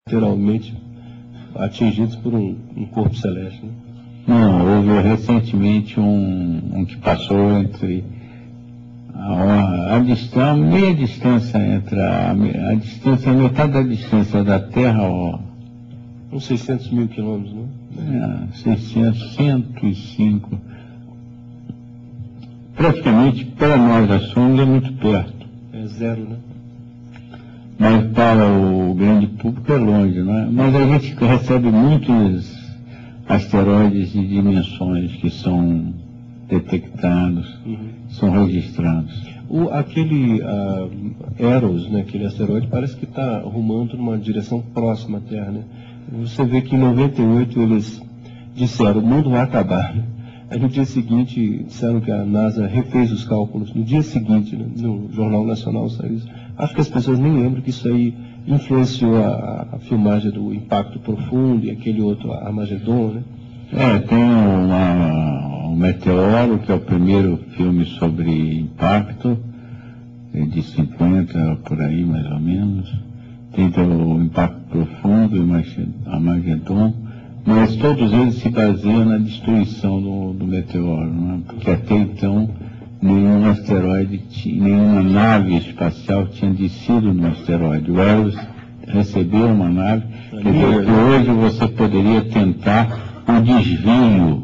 literalmente atingidos por um corpo celeste, né? Não, houve recentemente um que passou entre a distância, meia distância entre a distância, metade da distância da Terra, uns 600 mil quilômetros, né? 600, 105. Praticamente, para nós, a sonda é muito perto. É zero, né? Mas para o grande público é longe, não é? Mas a gente recebe muitos asteroides de dimensões que são detectados, são registrados. Aquele Eros, né, aquele asteroide, parece que está rumando numa direção próxima à Terra, né? Você vê que em 98 eles disseram, o mundo vai acabar, né? Aí no dia seguinte disseram que a NASA refez os cálculos. No dia seguinte, né, no Jornal Nacional saiu isso. Acho que as pessoas nem lembram que isso aí influenciou a filmagem do Impacto Profundo e aquele outro Armagedon, né? Tem o Meteoro, que é o primeiro filme sobre impacto, de 50 por aí mais ou menos. Tem o Impacto Profundo e Armagedon. Mas todos eles se baseiam na destruição do meteoro, né? Porque até então nenhum asteroide, nenhuma nave espacial tinha descido no asteroide. O Eros recebeu uma nave, quer dizer que hoje você poderia tentar o desvio.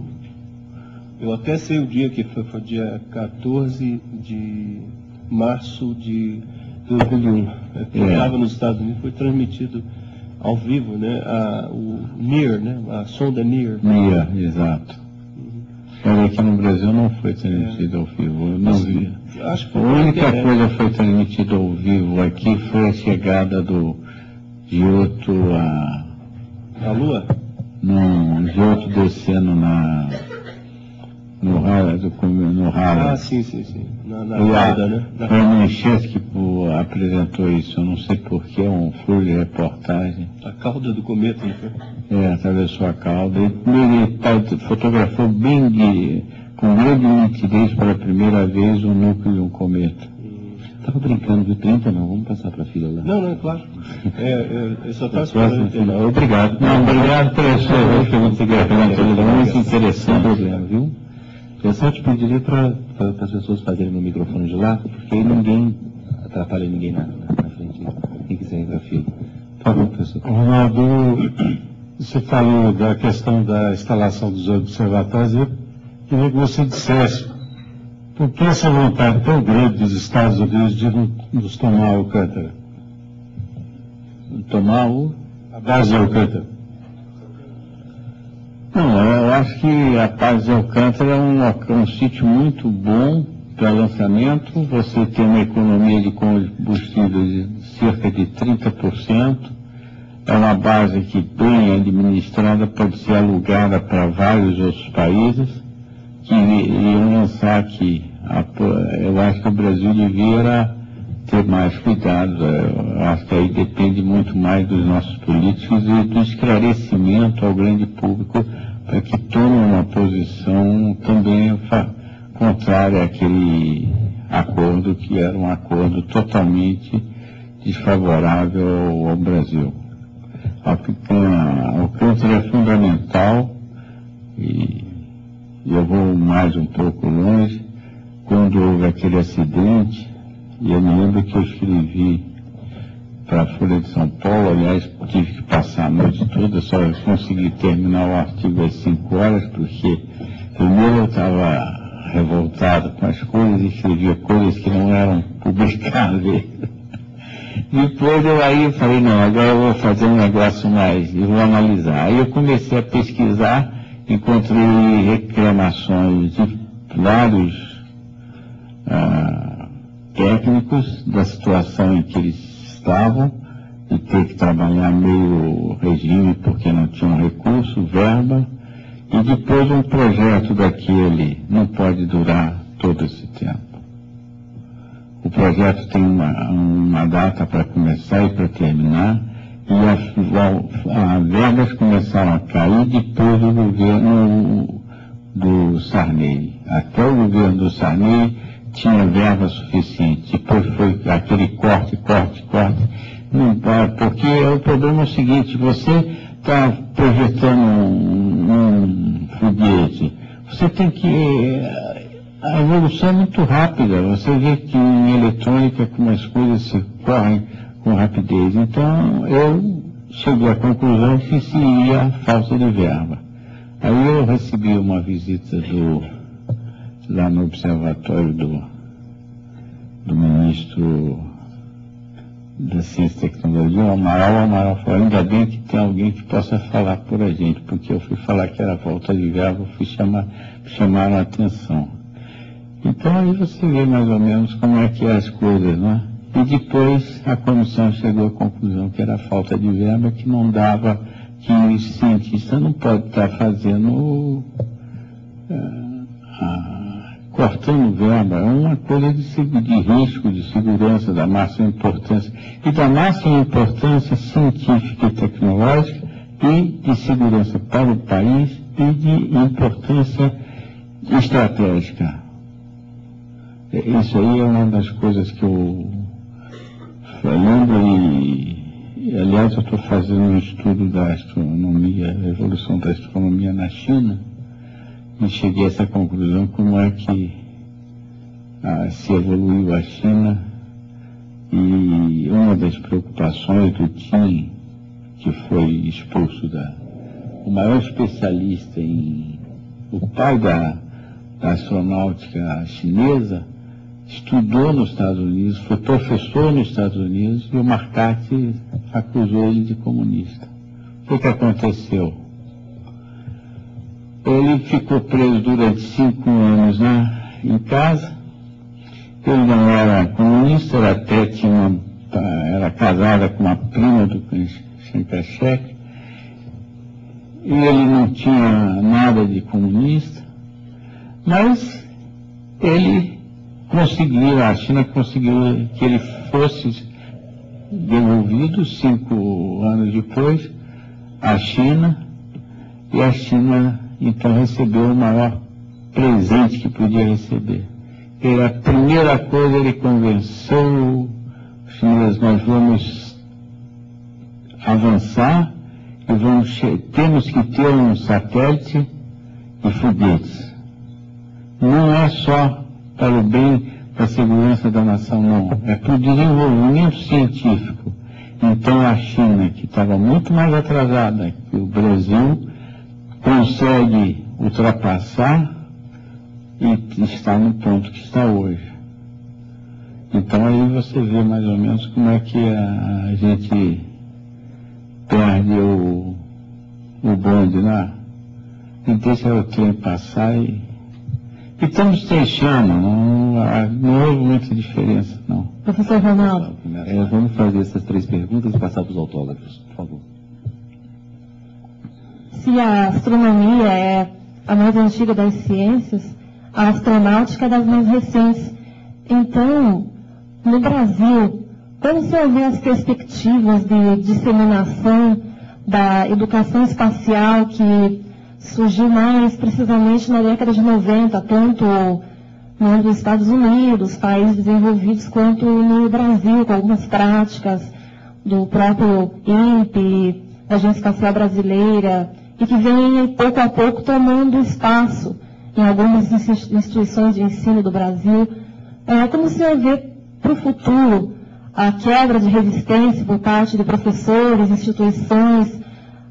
Eu até sei o dia que foi dia 14 de março de 2001. Eu estava nos Estados Unidos, foi transmitido ao vivo, né, o NEAR, né, a sonda NEAR. NEAR, exato. Mas aqui no Brasil não foi transmitido ao vivo, eu não vi. Acho que a única coisa que foi transmitida ao vivo aqui foi a chegada do Giotto a Lua? Não, Giotto descendo no ralo. Ah, sim. Na cauda, né? Foi o Manchete que apresentou isso, eu não sei porquê, um furo de reportagem. A cauda do cometa, não foi? Atravessou a cauda. Ele fotografou com grande nitidez pela primeira vez o núcleo de um cometa. Estava brincando, viu? 30 não, vamos passar para a fila lá. Não, é claro. Eu só estava esperando. Obrigado. Obrigado pela sua pergunta, muito interessante. Problema, viu? Eu só te pediria para as pessoas fazerem no microfone de lá, porque aí ninguém atrapalha ninguém na frente. Quem quiser ir para a fila. Por favor, professor. Ronaldo, você falou da questão da instalação dos observatórios. Eu queria que você dissesse por que essa vontade tão grande dos Estados Unidos de nos tomar Alcântara? Tomar a base de Alcântara? Não, eu acho que a Paz de Alcântara é um sítio muito bom para lançamento. Você tem uma economia de combustível de cerca de 30%. É uma base que, bem administrada, pode ser alugada para vários outros países que iriam lançar aqui. Eu acho que o Brasil devia ter mais cuidado. Eu acho que aí depende muito mais dos nossos políticos e do esclarecimento ao grande público para que tome uma posição também contrária àquele acordo que era um acordo totalmente desfavorável ao Brasil. Alcântara é fundamental e eu vou mais um pouco longe. Quando houve aquele acidente, e eu me lembro que eu escrevi para a Folha de São Paulo, aliás, tive que passar a noite toda, só consegui terminar o artigo às 5 horas, porque primeiro eu estava revoltado com as coisas e escrevia coisas que não eram publicáveis. Depois eu falei, não, agora eu vou fazer um negócio mais e vou analisar. Aí eu comecei a pesquisar, encontrei reclamações de vários técnicos da situação em que eles estavam, de ter que trabalhar meio regime porque não tinham recurso, verba, e depois um projeto daquele não pode durar todo esse tempo. O projeto tem uma data para começar e para terminar, e as verbas começaram a cair depois do governo do Sarney. Até o governo do Sarney tinha verba suficiente. Depois foi aquele corte. Não vai, porque o problema é o seguinte, você está projetando um foguete, você tem que... A evolução é muito rápida, você vê que em eletrônica como as coisas se correm com rapidez. Então eu cheguei à conclusão que seria falta de verba. Aí eu recebi uma visita lá no observatório do ministro da Ciência e Tecnologia, o Amaral falou, ainda bem que tem alguém que possa falar por a gente, porque eu fui falar que era falta de verba, chamaram a atenção. Então aí você vê mais ou menos como é que é as coisas, né? E depois a comissão chegou à conclusão que era falta de verba, que não dava, que o cientista não pode estar fazendo, cortando verba. É uma coisa de risco, de segurança, da máxima importância. E da máxima importância científica e tecnológica e de segurança para o país e de importância estratégica. Isso aí é uma das coisas que eu lembro e aliás, eu estou fazendo um estudo da astronomia, a evolução da astronomia na China, e cheguei a essa conclusão, como é que se evoluiu a China, e uma das preocupações do Tim, que foi expulso o maior especialista o pai da astronáutica chinesa, estudou nos Estados Unidos, foi professor nos Estados Unidos, e o Marcati acusou ele de comunista. O que aconteceu? Ele ficou preso durante 5 anos em casa. Ele não era comunista, era casada com uma prima do Chiang Kai-shek, e ele não tinha nada de comunista, mas a China conseguiu que ele fosse devolvido 5 anos depois à China, e a China então recebeu o maior presente que podia receber. A primeira coisa, ele convenceu os chineses: nós vamos avançar e temos que ter um satélite e foguetes. Não é só para o bem da segurança da nação, não. É para o desenvolvimento científico. Então a China, que estava muito mais atrasada que o Brasil, consegue ultrapassar e está no ponto que está hoje. Então aí você vê mais ou menos como é que a gente perde o bonde, né? E deixa o trem passar e estamos deixando, não houve muita diferença, não. Professor Ronaldo. Vamos fazer essas 3 perguntas e passar para os autógrafos, por favor. Se a astronomia é a mais antiga das ciências, a astronáutica é das mais recentes. Então, no Brasil, como o senhor vê as perspectivas de disseminação da educação espacial que surgiu mais precisamente na década de 90, tanto nos Estados Unidos, países desenvolvidos, quanto no Brasil, com algumas práticas do próprio INPE, da Agência Espacial Brasileira, e que vem pouco a pouco tomando espaço em algumas instituições de ensino do Brasil. Como o senhor vê para o futuro a quebra de resistência por parte de professores, instituições,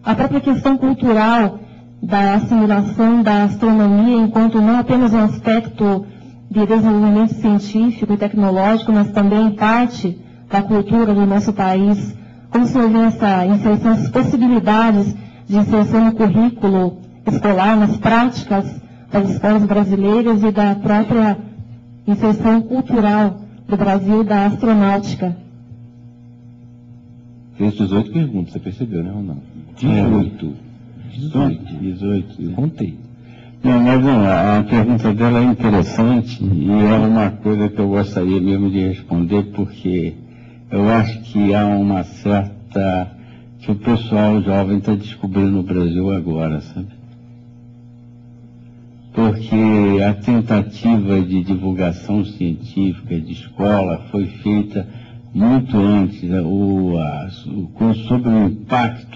a própria questão cultural da assimilação da astronomia enquanto não apenas um aspecto de desenvolvimento científico e tecnológico, mas também parte da cultura do nosso país? Como o senhor vê essa inserção, essas possibilidades de inserção no currículo escolar, nas práticas das escolas brasileiras e da própria inserção cultural do Brasil da astronáutica? Fez 18 perguntas, você percebeu, né, Ronaldo? 18. Contei. Não, mas não, a pergunta dela é interessante e é uma coisa que eu gostaria mesmo de responder, porque eu acho que há uma certa... que o pessoal jovem está descobrindo no Brasil agora, sabe? Porque a tentativa de divulgação científica de escola foi feita muito antes, sobre o impacto